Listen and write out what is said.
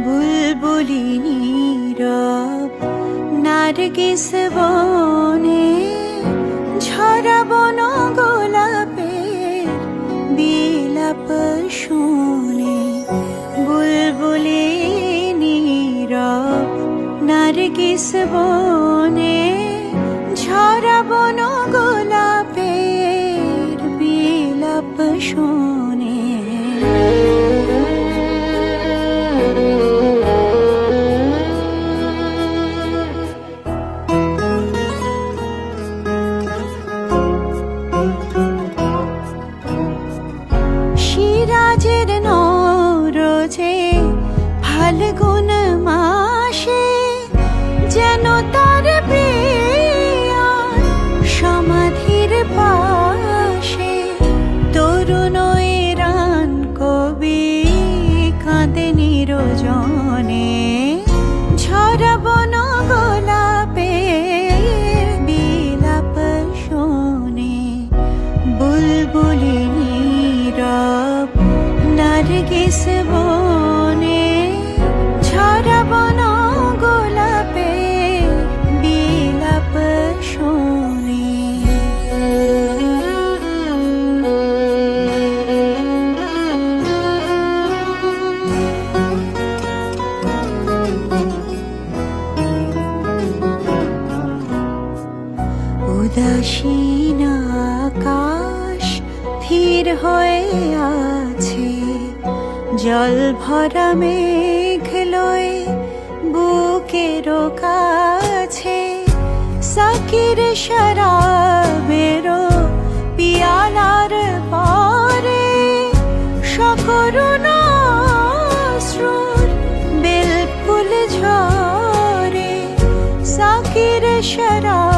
বুলবুলি নীরব নারগিস বনে ঝরা বন গোলাপের বিলাপ শুনে। বুলবুলি নীরব নারগিস বনে ঝরা বন গোলাপের বিলাপ শুনে। সিরাজের নরজে ফাল্গুন মাসে যেন তার প্রিয়া সমাধির পাশে। তরুণ রান কবি কাঁদে নিরজনে ঝরা বন গোলাপের বিলাপ শোনে। বুলবুলি নীরব নারগিস বনে ঝরা বন গোলাপের বিলাপ শোনে। উদাসীন আকাশ ধীর হয়ে আছে, জল ভরা মেঘ লয়ে বুকের কাছে। সাকির শরাবের পিয়ালার পরে সকরুণ অশ্রুর বেল ফুল ঝরে। সাকির শরাব